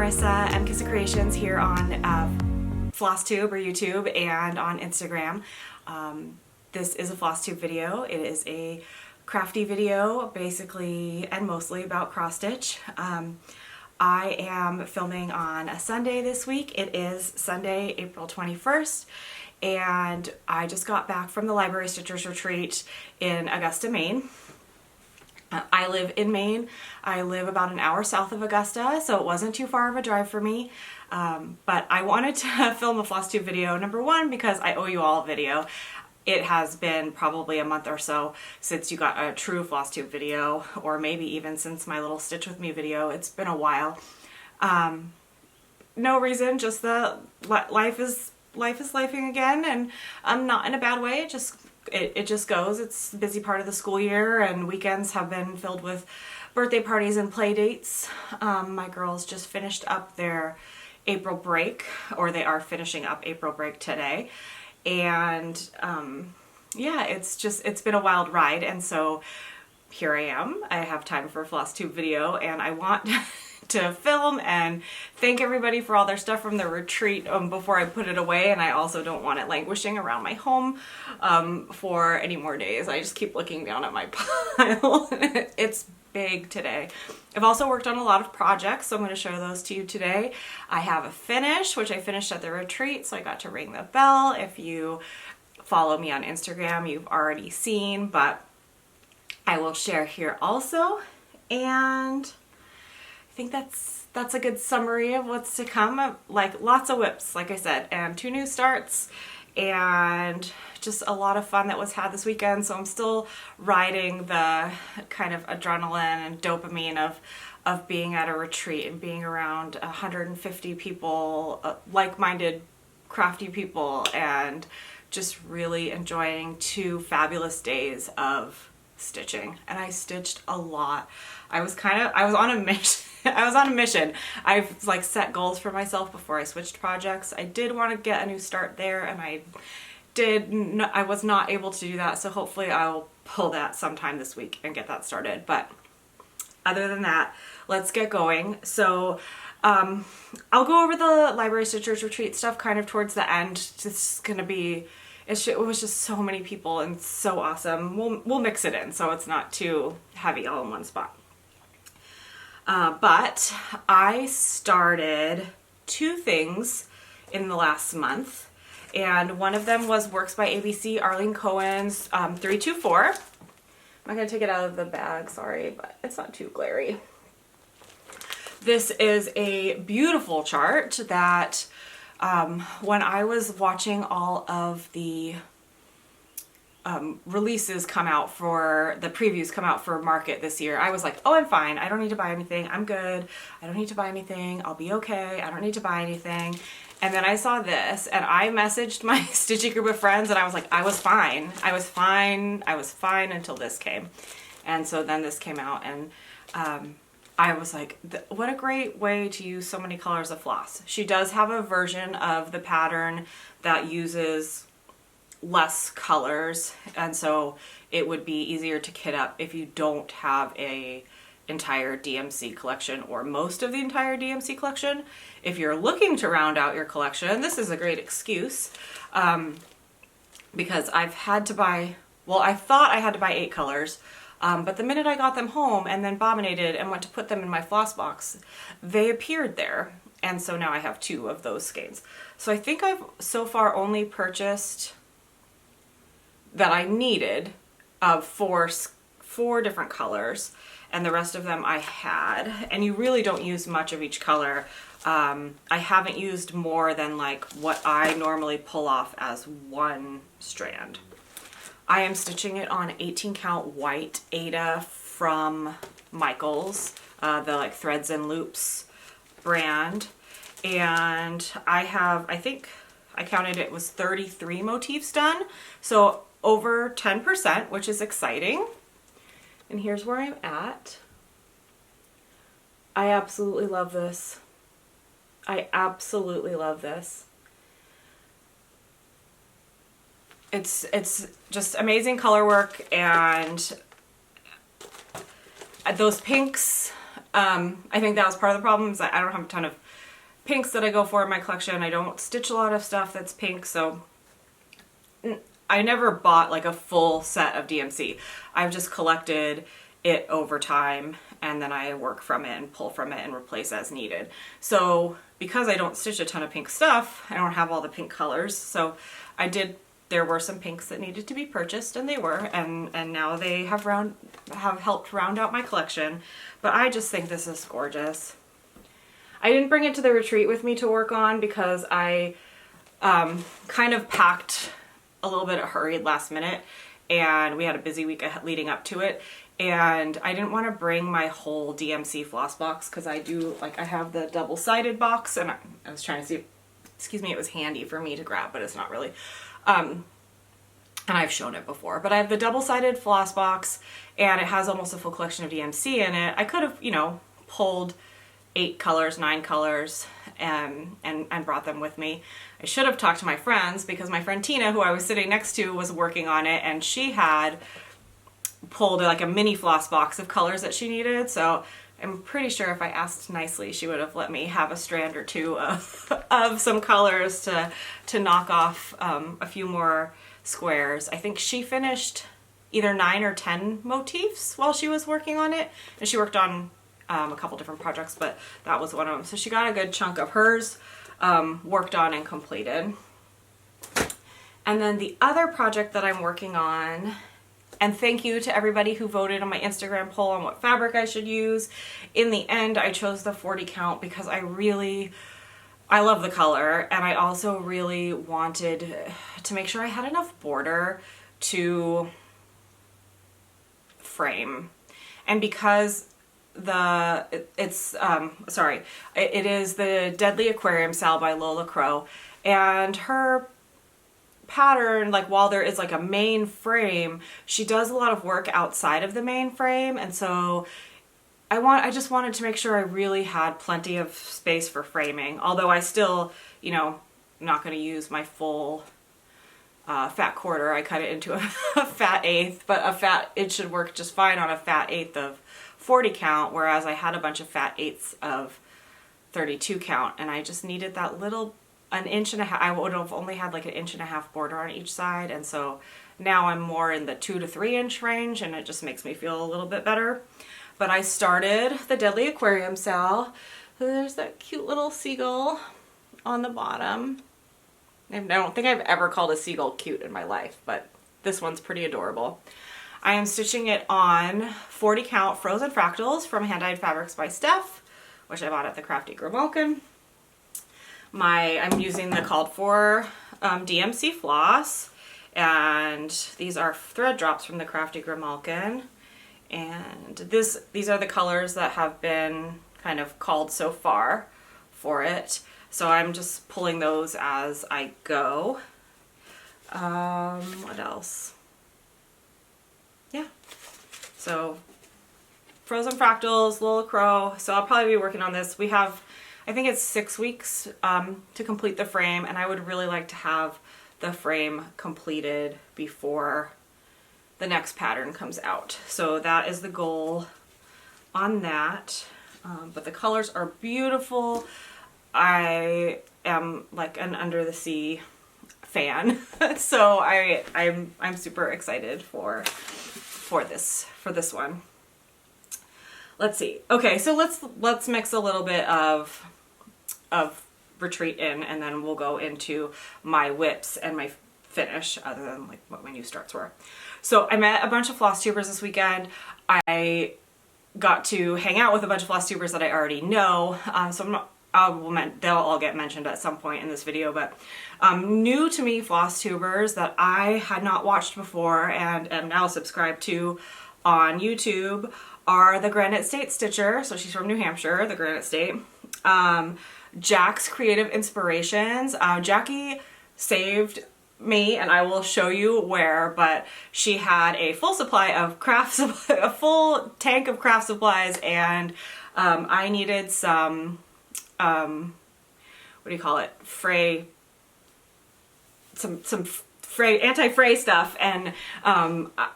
Marissa, MKissa Creations here on Flosstube or YouTube and on Instagram. This is a Flosstube video. It is a crafty video, basically and mostly about cross stitch. I am filming on a Sunday this week. It is Sunday, April 21st, and I just got back from the Library Stitchers Retreat in Augusta, Maine. I live in Maine. I live about an hour south of Augusta, so it wasn't too far of a drive for me. But I wanted to film a Flosstube video, number one, because I owe you all a video. It has been probably a month or so since you got a true Flosstube video, or maybe even since my little Stitch With Me video. It's been a while. No reason, just the life is lifing again, and I'm not in a bad way. It just goes. It's a busy part of the school year, and weekends have been filled with birthday parties and play dates. My girls just finished up their April break, or they are finishing up April break today. And yeah, it's been a wild ride, and so here I am. I have time for a Flosstube video, and I want to film and thank everybody for all their stuff from the retreat before I put it away, and I also don't want it languishing around my home for any more days. I just keep looking down at my pile. It's big today. I've also worked on a lot of projects, so I'm going to show those to you today. I have a finish, which I finished at the retreat, so I got to ring the bell. If you follow me on Instagram, you've already seen, but I will share here also. And I think that's a good summary of what's to come. Like lots of whips, like I said, and 2 new starts, and just a lot of fun that was had this weekend. So I'm still riding the kind of adrenaline and dopamine of being at a retreat and being around 150 people, like-minded, crafty people, and just really enjoying 2 fabulous days of stitching. And I stitched a lot. I was on a mission. I was on a mission. I've like set goals for myself before I switched projects. I did want to get a new start there, and I was not able to do that, so hopefully I'll pull that sometime this week and get that started. But other than that, let's get going. So I'll go over the Library Stitchers Retreat stuff kind of towards the end. It's gonna be, it was just so many people and so awesome. We'll mix it in so it's not too heavy all in one spot. But I started 2 things in the last month, and one of them was Works by ABC, Arlene Cohen's 324. I'm not going to take it out of the bag, sorry, but it's not too glary. This is a beautiful chart that when I was watching all of the releases come out for, the previews come out for market this year, I was like, oh, I'm fine. I don't need to buy anything. I'm good. I don't need to buy anything. I'll be okay. I don't need to buy anything. And then I saw this, and I messaged my Stitchy group of friends, and I was like, I was fine. I was fine. I was fine until this came. And so then this came out, and I was like, what a great way to use so many colors of floss. She does have a version of the pattern that uses less colors, and so it would be easier to kit up if you don't have a entire DMC collection or most of the entire DMC collection. If you're looking to round out your collection, this is a great excuse, because I've had to buy, well, I thought I had to buy 8 colors, but the minute I got them home and then bominated and went to put them in my floss box, they appeared there, and so now I have 2 of those skeins. So I think I've so far only purchased that I needed of 4 different colors, and the rest of them I had, and you really don't use much of each color. I haven't used more than like what I normally pull off as 1 strand. I am stitching it on 18 count white Ada from Michaels, the like Threads and Loops brand, and I think I counted it was 33 motifs done, so over 10%, which is exciting. And here's where I'm at. I absolutely love this. I absolutely love this. It's just amazing color work, and those pinks, I think that was part of the problem, is that I don't have a ton of pinks that I go for in my collection. I don't stitch a lot of stuff that's pink, so I never bought like a full set of DMC. I've just collected it over time, and then I work from it and pull from it and replace as needed. So because I don't stitch a ton of pink stuff, I don't have all the pink colors. So there were some pinks that needed to be purchased, and they were, and now they have helped round out my collection. But I just think this is gorgeous. I didn't bring it to the retreat with me to work on because I kind of packed a little bit hurried last minute, and we had a busy week leading up to it, and I didn't want to bring my whole DMC floss box because I have the double-sided box, and I was trying to see, excuse me, it was handy for me to grab, but it's not really. And I've shown it before, but I have the double-sided floss box, and it has almost a full collection of DMC in it. I could have, you know, pulled 8 colors, 9 colors, and brought them with me. I should have talked to my friends, because my friend Tina, who I was sitting next to, was working on it, and she had pulled like a mini floss box of colors that she needed. So I'm pretty sure if I asked nicely, she would have let me have a strand or two of some colors to knock off a few more squares. I think she finished either 9 or 10 motifs while she was working on it, and she worked on a couple different projects, but that was one of them. So she got a good chunk of hers worked on and completed. And then the other project that I'm working on, and thank you to everybody who voted on my Instagram poll on what fabric I should use. In the end, I chose the 40 count because I love the color, and I also really wanted to make sure I had enough border to frame. And because it is the Deadly Aquarium Sal by Lola Crow, and her pattern, like, while there is like a main frame, she does a lot of work outside of the main frame, and so I just wanted to make sure I really had plenty of space for framing, although I still, you know, I'm not going to use my full fat quarter. I cut it into a fat eighth, but it should work just fine on a fat eighth of 40 count, whereas I had a bunch of fat eighths of 32 count, and I just needed that little, an inch and a half. I would have only had like an inch and a half border on each side, and so now I'm more in the 2 to 3 inch range, and it just makes me feel a little bit better. But I started the Deadly Aquarium Sal. There's that cute little seagull on the bottom. I don't think I've ever called a seagull cute in my life, but this one's pretty adorable. I am stitching it on 40 count Frozen Fractals from Hand Dyed Fabrics by Steph, which I bought at the Crafty Grimalkin. I'm using the called for DMC floss, and these are thread drops from the Crafty Grimalkin, and these are the colors that have been kind of called so far for it, so I'm just pulling those as I go. What else? Yeah, so Frozen Fractals, Lola Crow, so I'll probably be working on this. We have, I think it's 6 weeks to complete the frame, and I would really like to have the frame completed before the next pattern comes out. So that is the goal on that. But the colors are beautiful. I am like an under the sea fan, so I'm super excited for this one. Let's see. Okay, so let's mix a little bit of retreat in, and then we'll go into my whips and my finish, other than like what my new starts were. So I met a bunch of Flosstubers this weekend. I got to hang out with a bunch of Flosstubers that I already know, so they'll all get mentioned at some point in this video, but new to me Flosstubers that I had not watched before and am now subscribed to on YouTube are the Granite State Stitcher, so she's from New Hampshire, the Granite State. Jack's Creative Inspirations. Jackie saved me, and I will show you where, but she had a full supply of a full tank of craft supplies, and I needed some, what do you call it, anti-fray stuff, and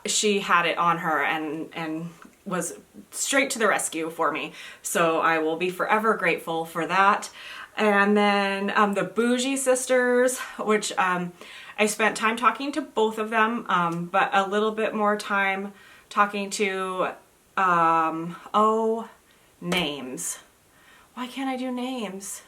she had it on her and was straight to the rescue for me. So I will be forever grateful for that. And then the Bougie sisters, which I spent time talking to both of them, but a little bit more time talking to, names. Why can't I do names?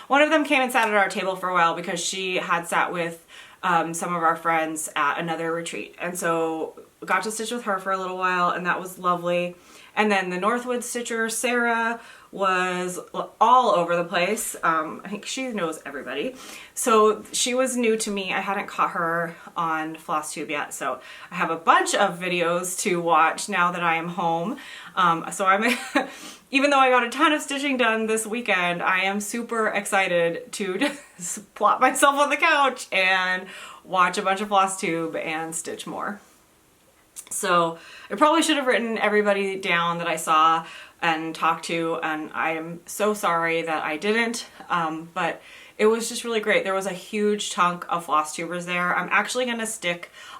One of them came and sat at our table for a while because she had sat with some of our friends at another retreat. And so got to stitch with her for a little while, and that was lovely. And then the Northwood stitcher, Sarah, was all over the place. I think she knows everybody. So she was new to me. I hadn't caught her on Flosstube yet. So I have a bunch of videos to watch now that I am home. So I'm, even though I got a ton of stitching done this weekend, I am super excited to just plop myself on the couch and watch a bunch of Flosstube and stitch more. So I probably should have written everybody down that I saw and talked to, and I am so sorry that I didn't, but it was just really great. There was a huge chunk of Flosstubers there. I'm actually gonna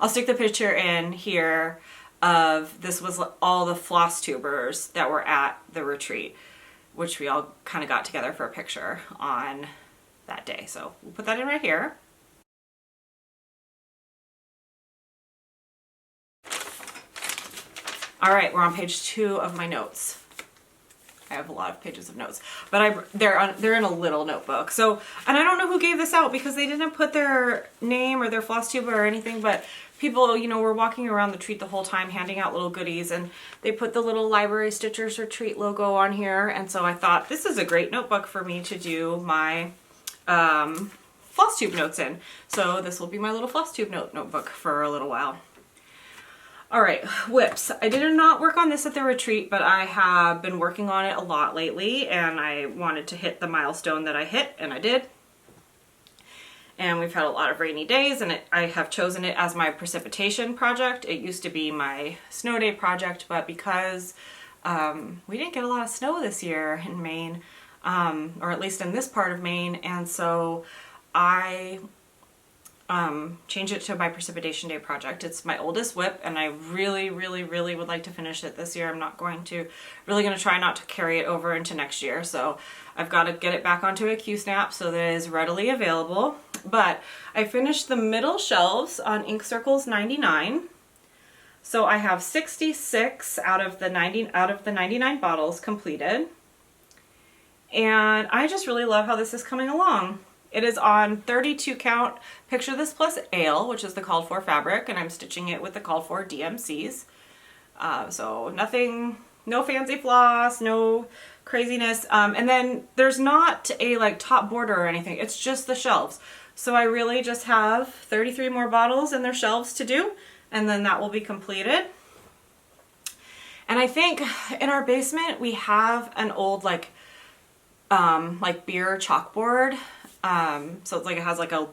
I'll stick the picture in here of, this was all the Flosstubers that were at the retreat, which we all kind of got together for a picture on that day. So we'll put that in right here. All right, we're on page 2 of my notes. I have a lot of pages of notes, but they're in a little notebook. So, and I don't know who gave this out because they didn't put their name or their Flosstube or anything, but people, you know, were walking around the retreat the whole time handing out little goodies, and they put the little Library Stitchers Retreat logo on here. And so I thought this is a great notebook for me to do my Flosstube notes in. So this will be my little Flosstube notebook for a little while. All right, whips. I did not work on this at the retreat, but I have been working on it a lot lately, and I wanted to hit the milestone that I hit, and I did. And we've had a lot of rainy days, and I have chosen it as my precipitation project. It used to be my snow day project, but because we didn't get a lot of snow this year in Maine, or at least in this part of Maine, and so I change it to my precipitation day project. It's my oldest whip, and I really would like to finish it this year. I'm not going to, really going to try not to carry it over into next year. So I've got to get it back onto a Q-snap so that it is readily available. But I finished the middle shelves on Ink Circles 99. So I have 66 out of the 99 bottles completed. And I just really love how this is coming along. It is on 32 count Picture This Plus Ale, which is the called for fabric, and I'm stitching it with the called for DMCs. So nothing, no fancy floss, no craziness. And then there's not a like top border or anything. It's just the shelves. So I really just have 33 more bottles in their shelves to do, and then that will be completed. And I think in our basement we have an old like beer chalkboard. So it's like, it has like a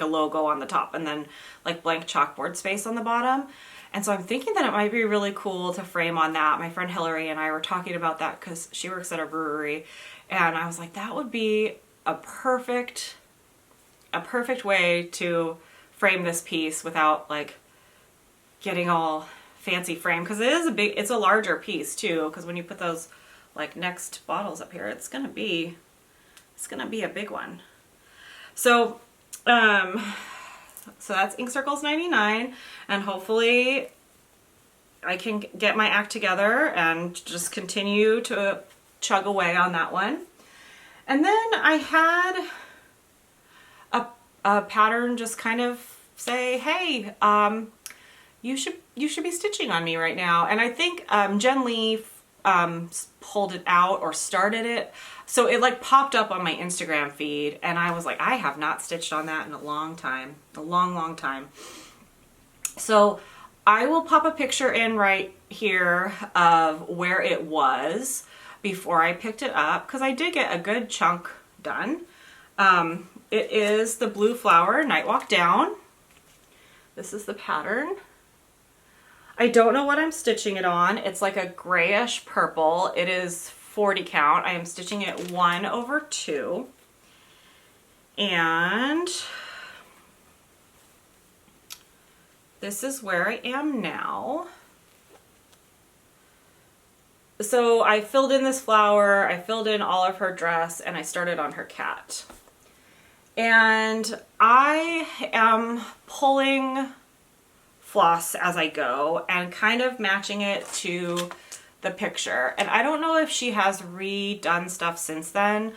logo on the top and then like blank chalkboard space on the bottom. And so I'm thinking that it might be really cool to frame on that. My friend Hillary and I were talking about that because she works at a brewery, and I was like, that would be a perfect way to frame this piece without like getting all fancy frame, because it's a larger piece too, because when you put those like next bottles up here, it's gonna be a big one. So so that's Ink Circles 99, and hopefully I can get my act together and just continue to chug away on that one. And then I had a pattern just kind of say, hey, you should be stitching on me right now. And I think Jen Lee pulled it out or started it. So it like popped up on my Instagram feed, and I was like, I have not stitched on that in a long time, a long time. So I will pop a picture in right here of where it was before I picked it up, because I did get a good chunk done. It is the Blue Flower Night Walk Down. This is the pattern. I don't know what I'm stitching it on. It's like a grayish purple. It is 40 count. I am stitching it 1/2. And this is where I am now. so I filled in this flower, I filled in all of her dress, and I started on her cat. And I am pulling floss as I go and kind of matching it to the picture. And I don't know if she has redone stuff since then,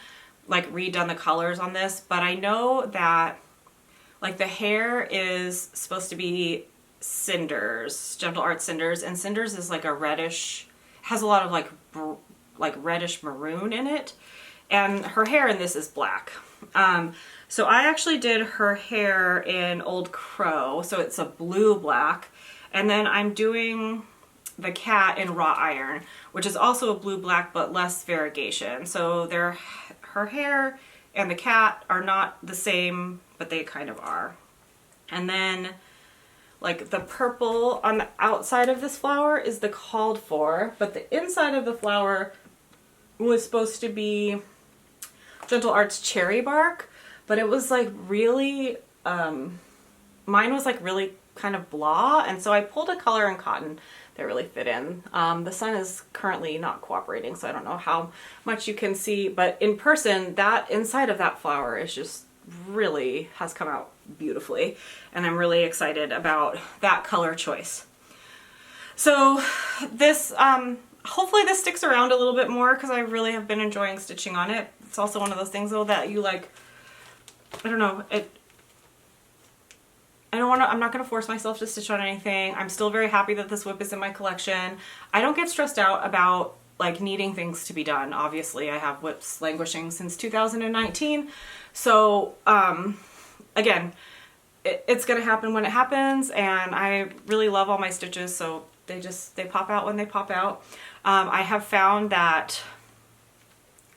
like redone the colors on this, but I know that like the hair is supposed to be cinders, Gentle Art cinders, and cinders is like a reddish, has a lot of like reddish maroon in it, and her hair in this is black. So I actually did her hair in Old Crow, so it's a blue black, and then I'm doing the cat in wrought iron, which is also a blue black but less variegation. So her hair and the cat are not the same, but they kind of are. And then like the purple on the outside of this flower is the called for, but the inside of the flower was supposed to be Gentle Art's cherry bark, but it was like really, mine was like really kind of blah, and so I pulled a color in cotton that really fit in. The sun is currently not cooperating, so I don't know how much you can see, but in person, that inside of that flower is just really has come out beautifully, and I'm really excited about that color choice. So this, hopefully this sticks around a little bit more because I really have been enjoying stitching on it. It's also one of those things though that you like, I don't know, I'm not going to force myself to stitch on anything. I'm still very happy that this WIP is in my collection. I don't get stressed out about like needing things to be done. Obviously I have WIPs languishing since 2019. So, again, it's going to happen when it happens, and I really love all my stitches, so they pop out when they pop out. I have found that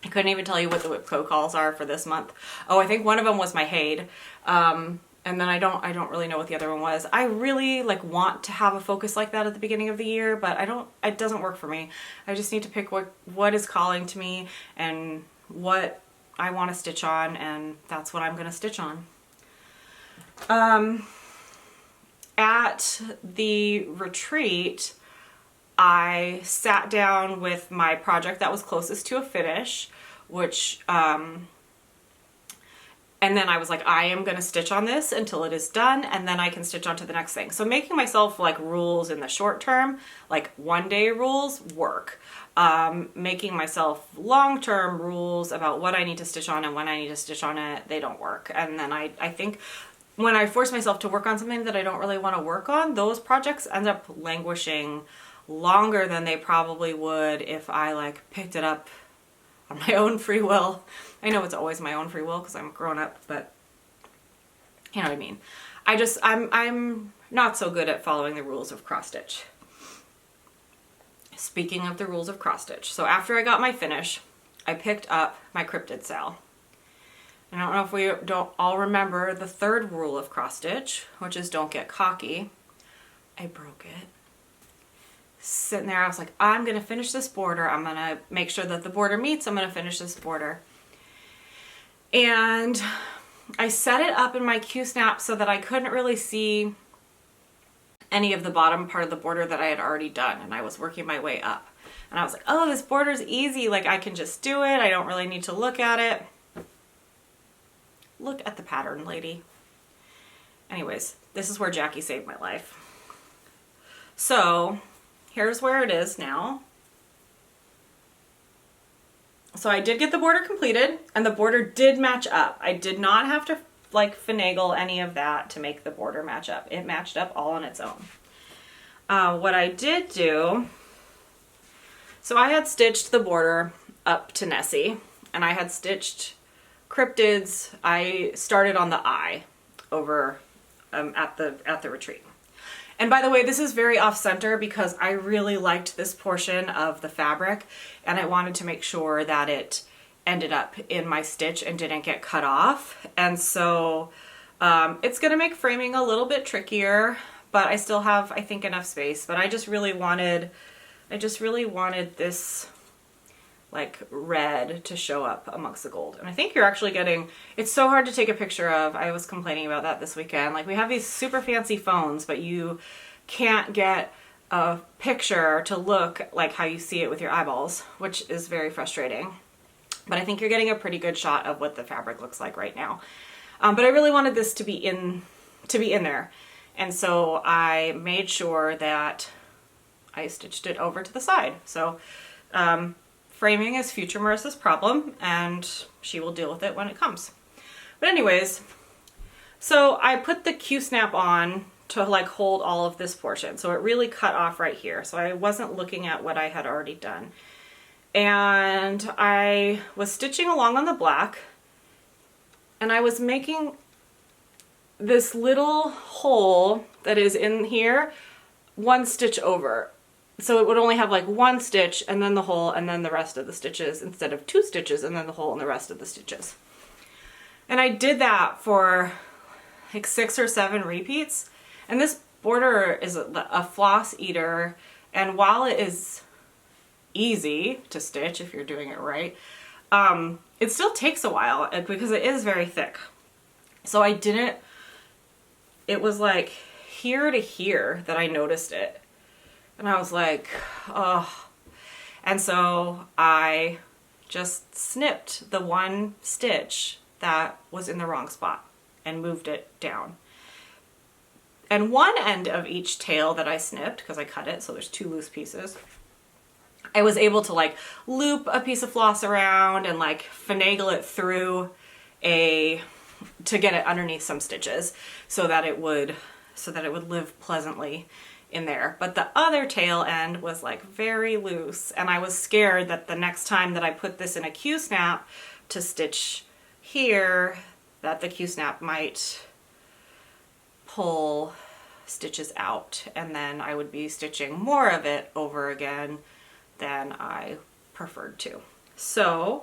I couldn't even tell you what the WIP code calls are for this month. Oh, I think one of them was my Haid. And then I don't really know what the other one was. I really like want to have a focus like that at the beginning of the year, but it doesn't work for me. I just need to pick what is calling to me and what I want to stitch on, and that's what I'm going to stitch on. At the retreat, I sat down with my project that was closest to a finish, which, and then I was like, I am going to stitch on this until it is done, and then I can stitch on to the next thing. So making myself like rules in the short term, like 1-day rules, work. Making myself long-term rules about what I need to stitch on and when I need to stitch on it, they don't work. And then I think when I force myself to work on something that I don't really want to work on, those projects end up languishing longer than they probably would if I like picked it up on my own free will. I know it's always my own free will because I'm grown up, but you know what I mean. I'm not so good at following the rules of cross stitch. Speaking of the rules of cross stitch, so after I got my finish, I picked up my cryptid sale. I don't know if we don't all remember the third rule of cross stitch, which is don't get cocky. I broke it. Sitting there, I was like, I'm gonna finish this border. I'm gonna make sure that the border meets. I'm gonna finish this border. And I set it up in my Q-snap so that I couldn't really see any of the bottom part of the border that I had already done, and I was working my way up. And I was like, oh, this border's easy, like I can just do it. I don't really need to look at it. Look at the pattern, lady. Anyways, this is where Jackie saved my life. So here's where it is now. So I did get the border completed, and the border did match up. I did not have to like finagle any of that to make the border match up. It matched up all on its own. What I did do, so I had stitched the border up to Nessie, and I had stitched cryptids. I started on the eye over at the retreat. And by the way, this is very off-center because I really liked this portion of the fabric, and I wanted to make sure that it ended up in my stitch and didn't get cut off. And so it's gonna make framing a little bit trickier, but I still have, I think, enough space. But I just really wanted this like red to show up amongst the gold. And I think you're actually getting, it's so hard to take a picture of. I was complaining about that this weekend. Like, we have these super fancy phones, but you can't get a picture to look like how you see it with your eyeballs, which is very frustrating. But I think you're getting a pretty good shot of what the fabric looks like right now. But I really wanted this to be in there. And so I made sure that I stitched it over to the side. So framing is future Marissa's problem, and she will deal with it when it comes. But anyways, so I put the Q-snap on to like hold all of this portion. So it really cut off right here. So I wasn't looking at what I had already done. And I was stitching along on the black, and I was making this little hole that is in here one stitch over. So it would only have like one stitch and then the hole and then the rest of the stitches, instead of 2 stitches and then the hole and the rest of the stitches. And I did that for like 6 or 7 repeats. And this border is a floss eater, and while it is easy to stitch if you're doing it right, it still takes a while because it is very thick. So it was like here to here that I noticed it. And I was like, oh. And so I just snipped the one stitch that was in the wrong spot and moved it down. And one end of each tail that I snipped, because I cut it, so there's 2 loose pieces, I was able to like loop a piece of floss around and like finagle it through to get it underneath some stitches so that it would live pleasantly in there. But the other tail end was like very loose, and I was scared that the next time that I put this in a Q-snap to stitch here, that the Q-snap might pull stitches out, and then I would be stitching more of it over again than I preferred to. So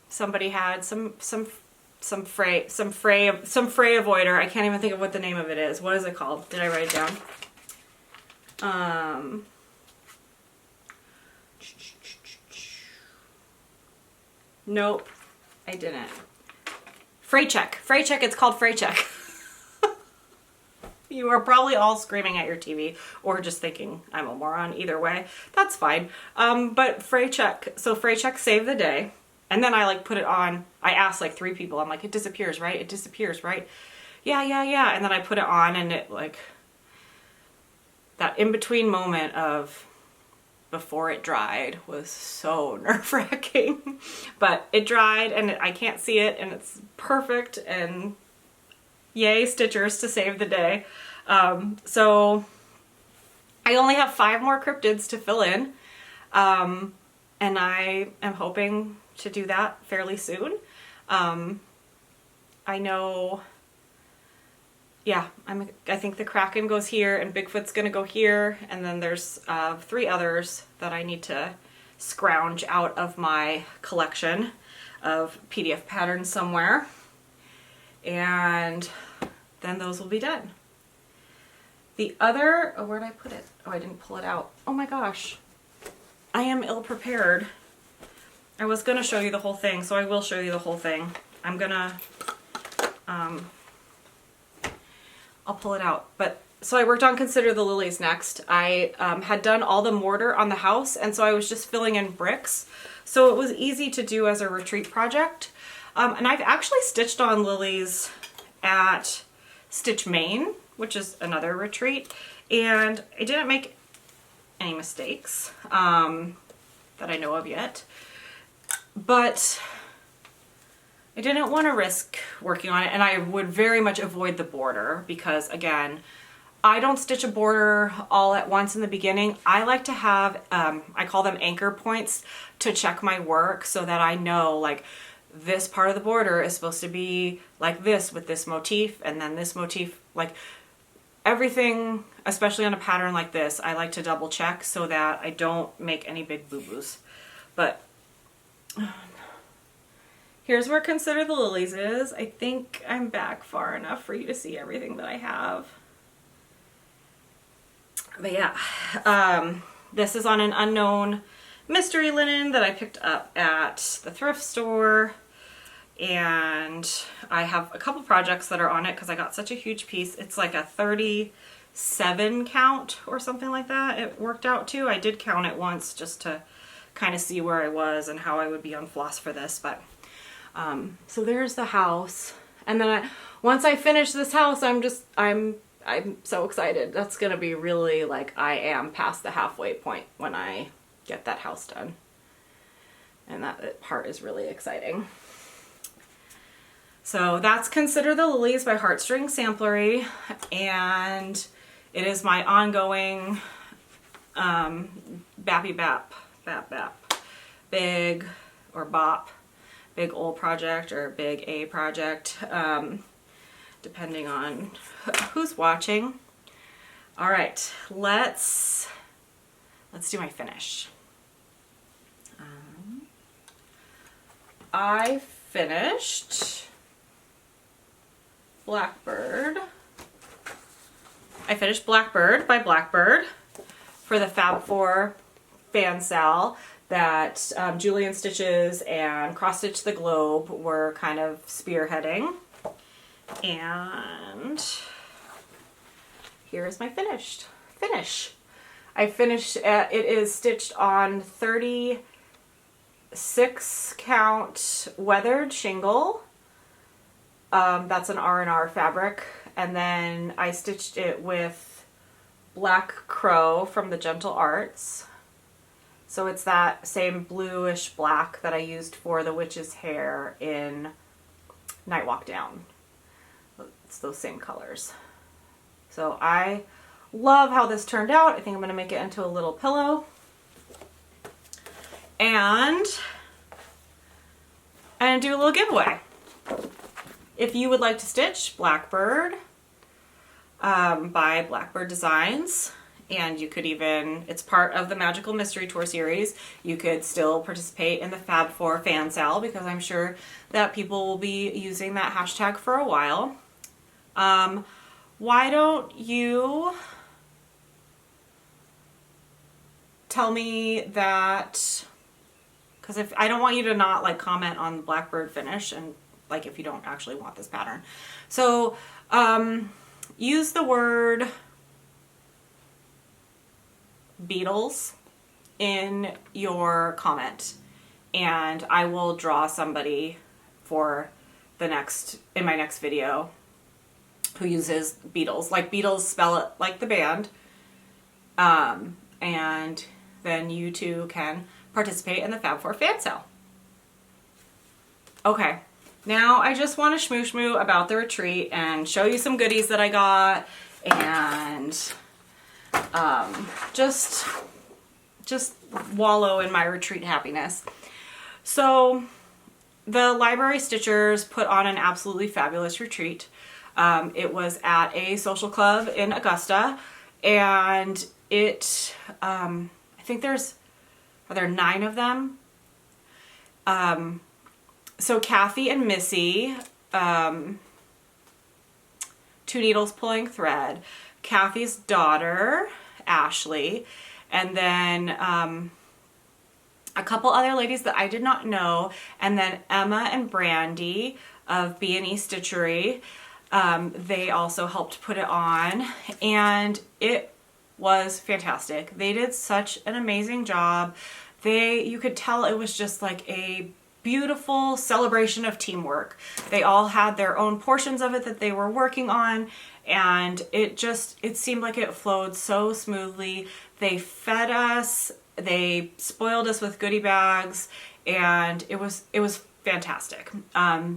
somebody had some fray avoider. I can't even think of what the name of it is. What is it called? Did I write it down? Nope, I didn't. Fray check. It's called fray check. You are probably all screaming at your TV or just thinking I'm a moron. Either way, that's fine. But fray check. So fray check saved the day. And then I like put it on. I asked like 3 people. I'm like, it disappears, right? It disappears, right? Yeah. And then I put it on, and it like, that in-between moment of before it dried was so nerve-wracking. But it dried, and I can't see it, and it's perfect, and yay stitchers to save the day. So I only have 5 more cryptids to fill in, and I am hoping to do that fairly soon. I know, yeah, I think the Kraken goes here, and Bigfoot's gonna go here, and then there's 3 others that I need to scrounge out of my collection of PDF patterns somewhere, and then those will be done. The other, oh, where'd I put it? Oh, I didn't pull it out. Oh my gosh, I am ill prepared. I was gonna show you the whole thing, so I will show you the whole thing. I'm gonna, I'll pull it out. But so I worked on Consider the Lilies next. I had done all the mortar on the house, and so I was just filling in bricks. So it was easy to do as a retreat project. And I've actually stitched on lilies at Stitch Maine, which is another retreat, and I didn't make any mistakes that I know of yet. But I didn't want to risk working on it, and I would very much avoid the border because, again, I don't stitch a border all at once in the beginning. I like to have, I call them anchor points, to check my work so that I know, like, this part of the border is supposed to be like this with this motif, and then this motif, like everything, especially on a pattern like this, I like to double check so that I don't make any big boo-boos. But here's where Consider the Lilies is. I think I'm back far enough for you to see everything that I have. But yeah, this is on an unknown mystery linen that I picked up at the thrift store, and I have a couple projects that are on it because I got such a huge piece. It's like a 30 7 count or something like that. It worked out to. I did count it once just to kind of see where I was and how I would be on floss for this, but so there's the house. And then once I finish this house, I'm so excited. That's gonna be really like, I am past the halfway point when I get that house done. And that part is really exciting. So that's Consider the Lilies by Heartstring Samplery, and it is my ongoing bappy bap big or bop, big old project or big A project, depending on who's watching. All right, let's do my finish. I finished Blackbird. I finished Blackbird by Blackbird for the Fab 4 fan sal that Julian Stitches and Cross Stitch the Globe were kind of spearheading. And here is my finish. I finished, it is stitched on 36 count weathered shingle. That's an R&R fabric. And then I stitched it with Black Crow from the Gentle Arts. So it's that same bluish black that I used for the witch's hair in Night Walk Down. It's those same colors. So I love how this turned out. I think I'm going to make it into a little pillow. And do a little giveaway. If you would like to stitch Blackbird by Blackbird Designs, and you could even, it's part of the Magical Mystery Tour series, you could still participate in the Fab 4 fan sale, because I'm sure that people will be using that hashtag for a while. Why don't you tell me that, because if I don't want you to not like comment on the Blackbird finish, and like if you don't actually want this pattern. So use the word Beatles in your comment, and I will draw somebody for the next, in my next video, who uses Beatles. Like Beatles, spell it like the band. And then you too can participate in the Fab 4 fan sale. Okay, now I just want to shmoo about the retreat and show you some goodies that I got, and just wallow in my retreat happiness. So the Library Stitchers put on an absolutely fabulous retreat. It was at a social club in Augusta, and it, I think are there 9 of them? So Kathy and Missy, 2 needles pulling thread, Kathy's daughter, Ashley, and then a couple other ladies that I did not know, and then Emma and Brandy of B&E Stitchery. They also helped put it on, and it was fantastic. They did such an amazing job. You could tell it was just like a beautiful celebration of teamwork. They all had their own portions of it that they were working on, and it seemed like it flowed so smoothly. They fed us, they spoiled us with goodie bags, and it was fantastic.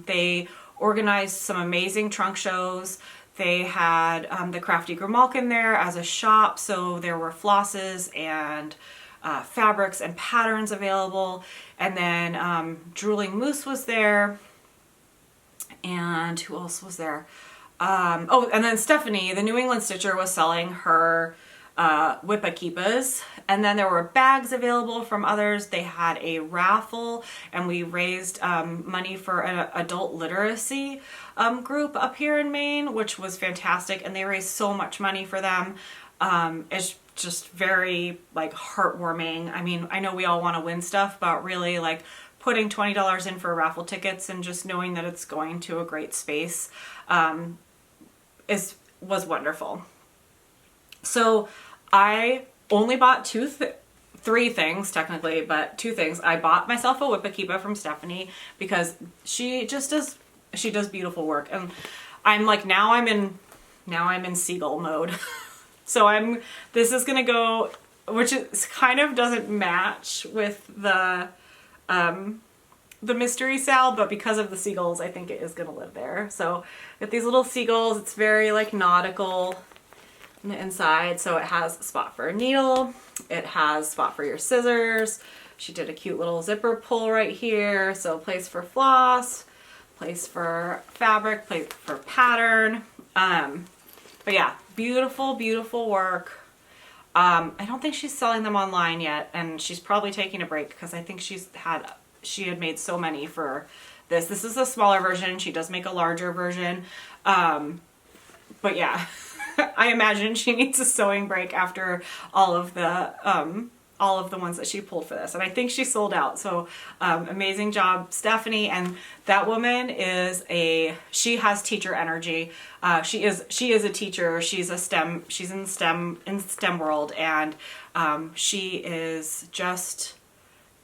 They organized some amazing trunk shows. They had the Crafty Grimalkin there as a shop, so there were flosses and fabrics and patterns available. And then Drooling Moose was there. And who else was there? Oh, and then Stephanie, the New England Stitcher, was selling her Wippah Keepahs. And then there were bags available from others. They had a raffle, and we raised money for an adult literacy group up here in Maine, which was fantastic. And they raised so much money for them. It's just very like heartwarming. I mean, I know we all want to win stuff, but really like putting $20 in for raffle tickets and just knowing that it's going to a great space was wonderful. So I only bought three things technically, but two things. I bought myself a Wippah Keepah from Stephanie because she does beautiful work, and I'm like, now I'm in seagull mode. So this is gonna go, which is kind of doesn't match with the mystery Sal, but because of the seagulls, I think it is gonna live there. So with these little seagulls, it's very like nautical on the inside. So it has a spot for a needle. It has a spot for your scissors. She did a cute little zipper pull right here. So place for floss, place for fabric, place for pattern. But yeah, beautiful, beautiful work. I don't think she's selling them online yet, and she's probably taking a break because I think she had made so many for this. This is a smaller version. She does make a larger version. But yeah, I imagine she needs a sewing break after all of the ones that she pulled for this. And I think she sold out. So amazing job, Stephanie. And that woman she has teacher energy. She is a teacher. She's in STEM world. And she is just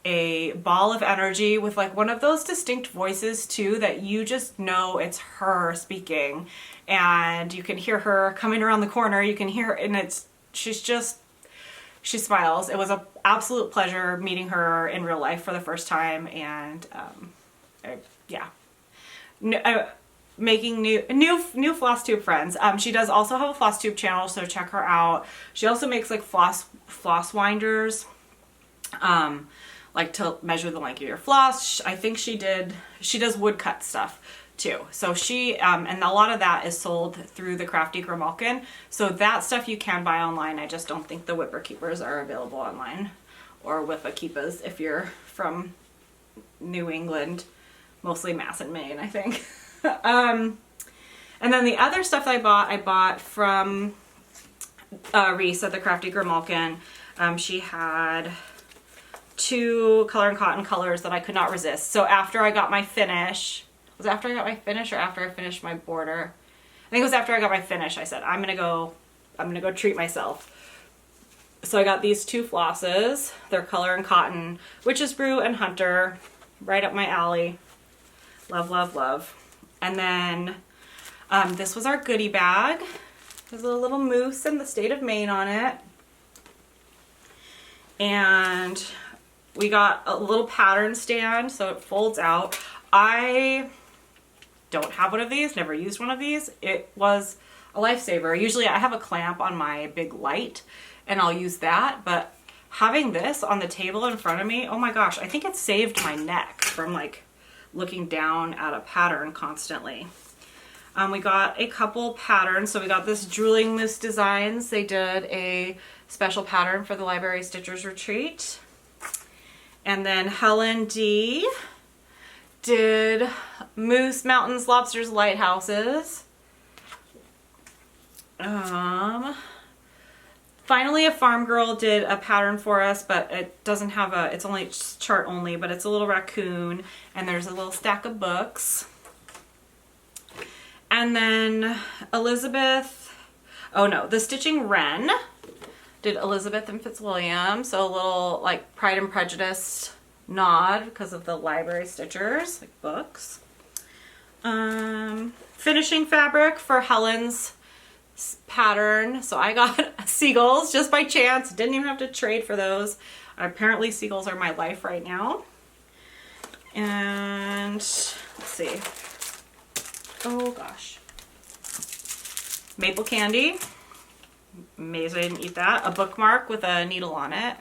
a ball of energy with like one of those distinct voices too, that you just know it's her speaking, and you can hear her coming around the corner. You can hear, and she smiles. It was an absolute pleasure meeting her in real life for the first time, and making new Flosstube friends. She does also have a Flosstube channel, so check her out. She also makes like floss winders, like to measure the length of your floss. I think she does woodcut stuff too. So she, and a lot of that is sold through the Crafty Grimalkin. So that stuff you can buy online. I just don't think the Wippah Keepers are available online, or Wippah Keepahs if you're from New England, mostly Mass and Maine, I think. And then the other stuff that I bought from Reese at the Crafty Grimalkin. She had 2 color and cotton colors that I could not resist. So after I got my finish, was it after I got my finish or after I finished my border? I think it was after I got my finish. I said, I'm gonna go treat myself. So I got these 2 flosses. They're color and cotton, Witch's Brew and Hunter, right up my alley. Love, love, love. And then this was our goodie bag. There's a little moose in the state of Maine on it. And we got a little pattern stand, so it folds out. I don't have one of these, never used one of these. It was a lifesaver. Usually I have a clamp on my big light and I'll use that, but having this on the table in front of me, oh my gosh, I think it saved my neck from like looking down at a pattern constantly. We got a couple patterns. So we got this Drooling Moose Designs. They did a special pattern for the Library Stitchers Retreat. And then Helen D did Moose, Mountains, Lobsters, Lighthouses. Finally, a Farm Girl did a pattern for us, but it doesn't have it's only chart only, but it's a little raccoon, and there's a little stack of books. And then Elizabeth, the Stitching Wren did Elizabeth and Fitzwilliam, so a little like Pride and Prejudice nod because of the Library Stitchers, like books. Finishing fabric for Helen's pattern. So I got seagulls just by chance. Didn't even have to trade for those. Apparently seagulls are my life right now. And let's see. Oh gosh. Maple candy. Amazing, I didn't eat that. A bookmark with a needle on it.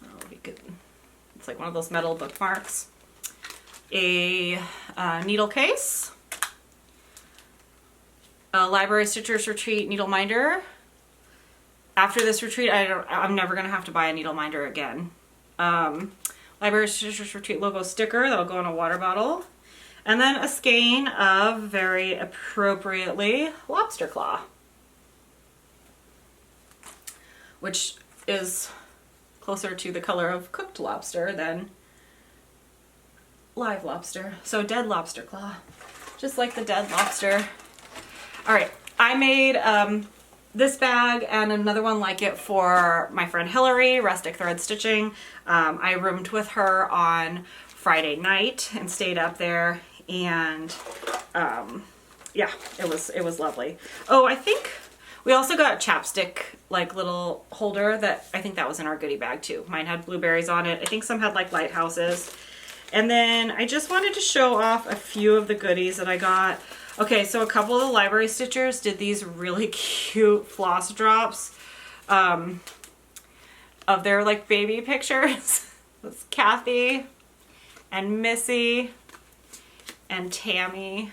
Oh, we could, it's like one of those metal bookmarks. A needle case. A Library Stitchers Retreat needle minder. After this retreat, I'm never gonna have to buy a needle minder again. Library Stitchers Retreat logo sticker that'll go in a water bottle. And then a skein of, very appropriately, lobster claw, which is closer to the color of cooked lobster than live lobster. So dead lobster claw, just like the dead lobster. All right, I made this bag and another one like it for my friend Hillary, Rustic Thread Stitching. I roomed with her on Friday night and stayed up there, and yeah, it was lovely. Oh, I think we also got chapstick, like little holder that I think that was in our goodie bag too. Mine had blueberries on it. I think some had like lighthouses. And then I just wanted to show off a few of the goodies that I got. Okay, so a couple of the library stitchers did these really cute floss drops of their like baby pictures. It's Kathy and Missy and Tammy.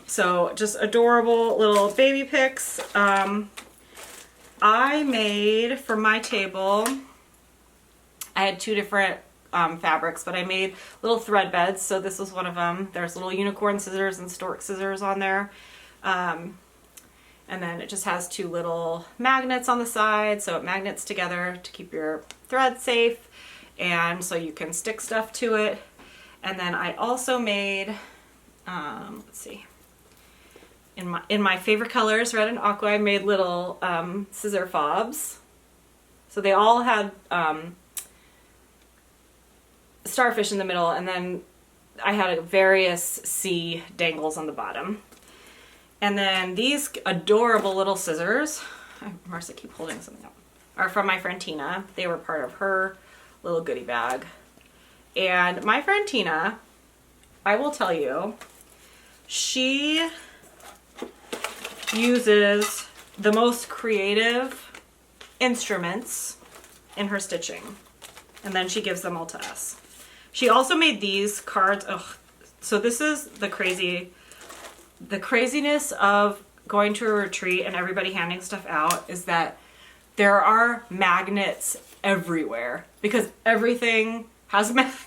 So just adorable little baby pics. I made for my table, I had two different fabrics, but I made little thread beds. So this was one of them. There's little unicorn scissors and stork scissors on there. And then it just has two little magnets on the side. So it magnets together to keep your thread safe. And so you can stick stuff to it. And then I also made, let's see, in my favorite colors, red and aqua, I made little scissor fobs. So they all had starfish in the middle, and then I had various sea dangles on the bottom. And then these adorable little scissors, Marcia, keep holding something up, are from my friend Tina. They were part of her little goodie bag. And my friend Tina, I will tell you, she uses the most creative instruments in her stitching, and then she gives them all to us. She also made these cards. Ugh. So this is the craziness of going to a retreat and everybody handing stuff out, is that there are magnets everywhere because everything has magnets.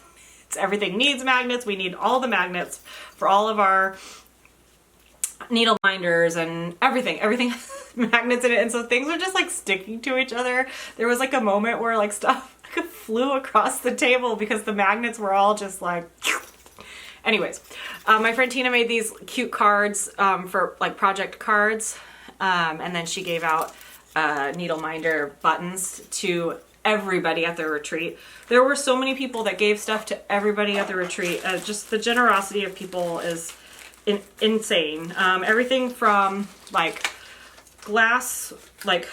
Everything needs magnets. We need all the magnets for all of our needle binders and everything has magnets in it, and so things are just like sticking to each other. There was like a moment where like stuff flew across the table because the magnets were all just like anyways. My friend Tina made these cute cards for like project cards, and then she gave out needle minder buttons to everybody at the retreat. There were so many people that gave stuff to everybody at the retreat. Just the generosity of people is insane. Everything from like glass, like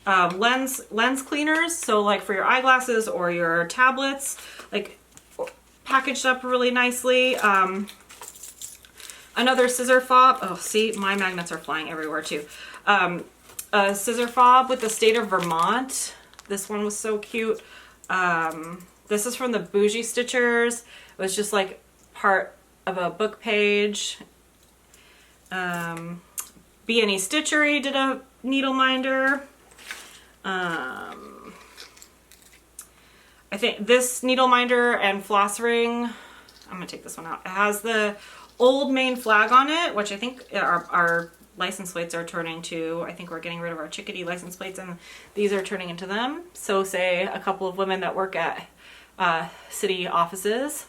lens cleaners, so like for your eyeglasses or your tablets, like packaged up really nicely. Another scissor fob. Oh, see, my magnets are flying everywhere too. A scissor fob with the state of Vermont. This one was so cute. This is from the Bougie Stitchers. It was just like part of a book page. B&E Stitchery did a needle minder. I think this needle minder and floss ring, I'm gonna take this one out. It has the old Maine flag on it, which I think our license plates are turning to. I think we're getting rid of our chickadee license plates and these are turning into them. So say a couple of women that work at city offices.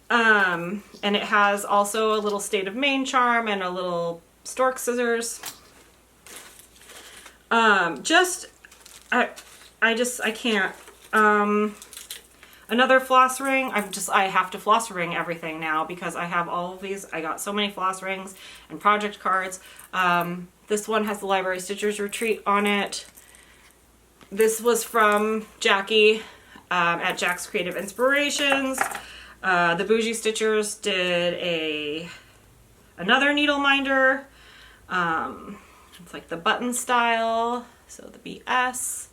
And it has also a little state of Maine charm and a little stork scissors. I can't. Another floss ring. I have to floss ring everything now because I have all of these. I got so many floss rings and project cards. This one has the Library Stitchers Retreat on it. This was from Jackie at Jack's Creative Inspirations. The Bougie Stitchers did another needle minder. It's like the button style, so the BS.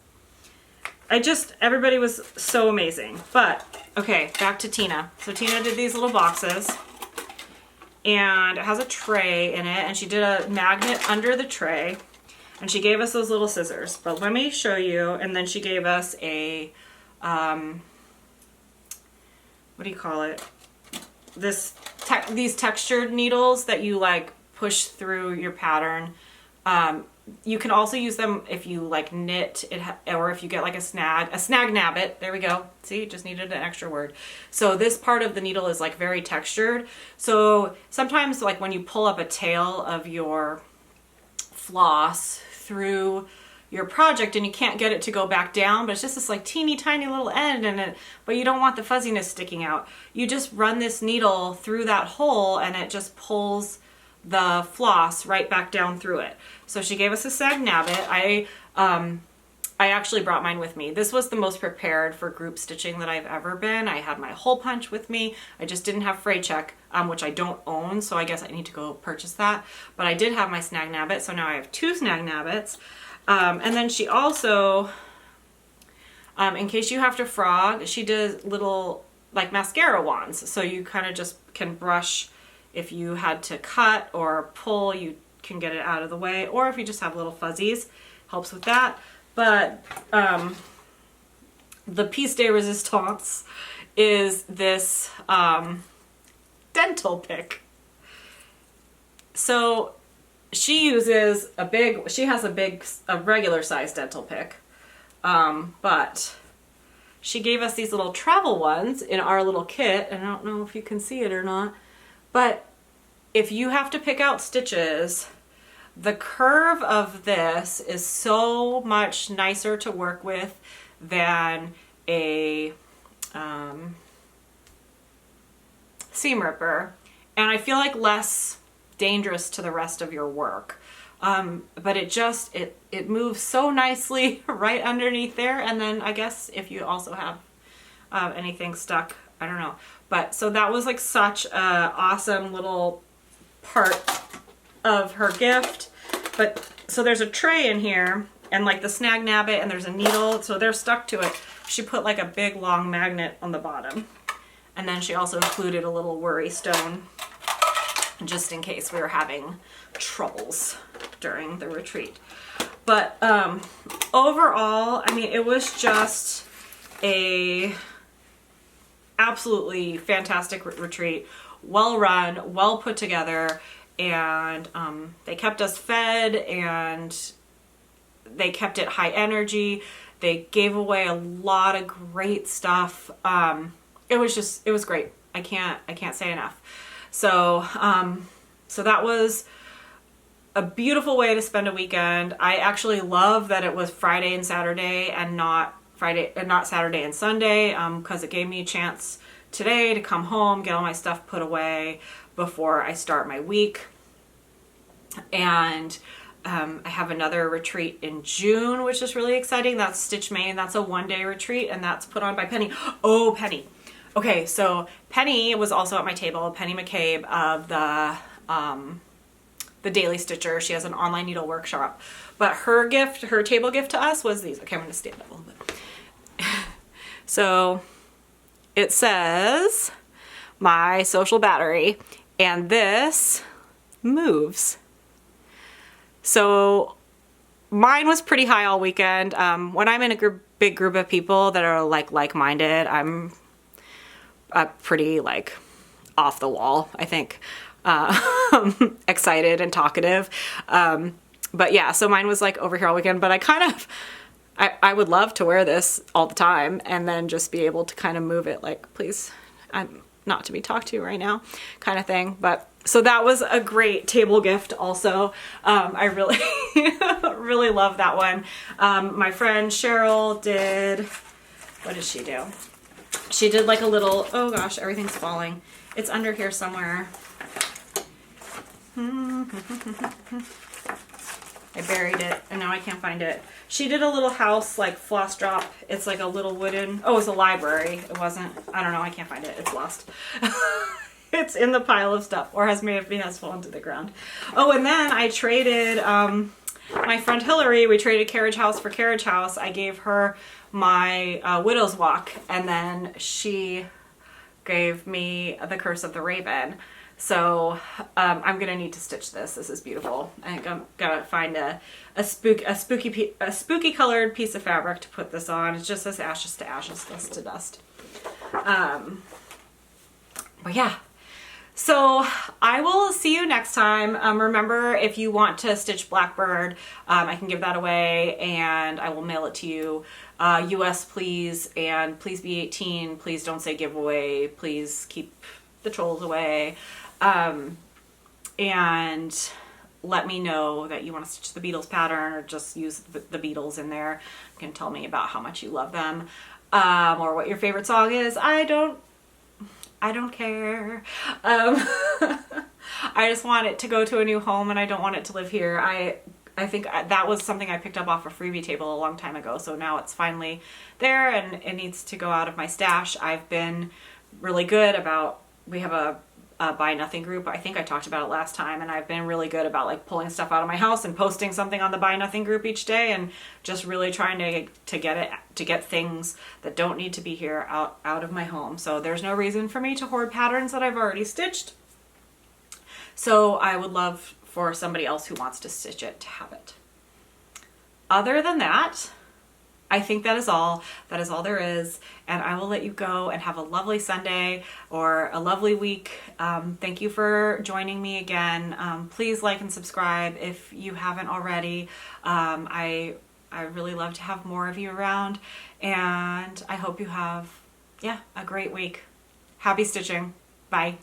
Everybody was so amazing. But, okay, back to Tina. So Tina did these little boxes, and it has a tray in it, and she did a magnet under the tray, and she gave us those little scissors. But let me show you, and then she gave us a, what do you call it? These textured needles that you like push through your pattern. You can also use them if you like knit it, or if you get like a snag nabbit. There we go. See, just needed an extra word. So this part of the needle is like very textured. So sometimes like when you pull up a tail of your floss through your project and you can't get it to go back down, but it's just this like teeny tiny little end but you don't want the fuzziness sticking out. You just run this needle through that hole and it just pulls the floss right back down through it. So she gave us a sag nabbit. I actually brought mine with me. This was the most prepared for group stitching that I've ever been. I had my hole punch with me. I just didn't have fray check, which I don't own, so I guess I need to go purchase that. But I did have my snag nabbit, so now I have 2 snag nabbits. And then she also, in case you have to frog, she does little like mascara wands. So you kind of just can brush. If you had to cut or pull, you can get it out of the way. Or if you just have little fuzzies, helps with that. But the piece de resistance is this dental pick. So she uses she has a regular size dental pick. But she gave us these little travel ones in our little kit. And I don't know if you can see it or not. But if you have to pick out stitches, the curve of this is so much nicer to work with than a seam ripper. And I feel like less dangerous to the rest of your work. But it moves so nicely right underneath there. And then I guess if you also have anything stuck, I don't know. But so that was like such a awesome little part of her gift. But so there's a tray in here and like the snag nabbit and there's a needle. So they're stuck to it. She put like a big long magnet on the bottom. And then she also included a little worry stone just in case we were having troubles during the retreat. But overall, I mean, it was just a absolutely fantastic retreat. Well run, well put together, and they kept us fed and they kept it high energy. They gave away a lot of great stuff. It was great. I can't say enough. So so that was a beautiful way to spend a weekend. I actually love that it was Friday and Saturday and not Saturday and Sunday, because it gave me a chance today to come home, get all my stuff put away before I start my week. And I have another retreat in June, which is really exciting. That's Stitch Maine. That's a 1-day retreat, and that's put on by Penny. Oh, Penny. Okay, so Penny was also at my table. Penny McCabe of the Daily Stitcher. She has an online needle workshop. But her table gift to us was these. Okay, I'm going to stand up a little bit. So it says my social battery, and this moves. So mine was pretty high all weekend. When I'm in a big group of people that are like-minded, I'm pretty like off the wall, I think. Excited and talkative. But yeah, so mine was like over here all weekend, but I would love to wear this all the time and then just be able to kind of move it like, please, I'm not to be talked to right now kind of thing. But so that was a great table gift also. I really, really love that one. My friend Cheryl what did she do? She did like a little, oh gosh, everything's falling. It's under here somewhere. I buried it and now I can't find it. She did a little house like floss drop. It's like a little wooden, oh, it's a library. It wasn't, I don't know, I can't find it. It's lost. It's in the pile of stuff, or has fallen to the ground. Oh, and then I traded, my friend Hillary, we traded carriage house for carriage house. I gave her my Widow's Walk, and then she gave me the Curse of the Raven. So I'm gonna need to stitch this. This is beautiful. I think I'm gonna find a spooky colored piece of fabric to put this on. It's just this ashes to ashes, dust to dust. But yeah, So I will see you next time. Remember, if you want to stitch Blackbird, I can give that away and I will mail it to you. US please, and please be 18. Please don't say giveaway. Please keep the trolls away. And let me know that you want to stitch the Beatles pattern or just use the Beatles in there. You can tell me about how much you love them, or what your favorite song is. I don't care. I just want it to go to a new home and I don't want it to live here. I think that was something I picked up off a freebie table a long time ago. So now it's finally there and it needs to go out of my stash. I've been really good about, we have a Buy Nothing group. I think I talked about it last time, and I've been really good about like pulling stuff out of my house and posting something on the Buy Nothing group each day, and just really trying to get things that don't need to be here out of my home. So there's no reason for me to hoard patterns that I've already stitched. So I would love for somebody else who wants to stitch it to have it. Other than that, I think that is all. That is all there is. And I will let you go and have a lovely Sunday or a lovely week. Thank you for joining me again. Please like and subscribe if you haven't already. I really love to have more of you around. And I hope you have, a great week. Happy stitching. Bye.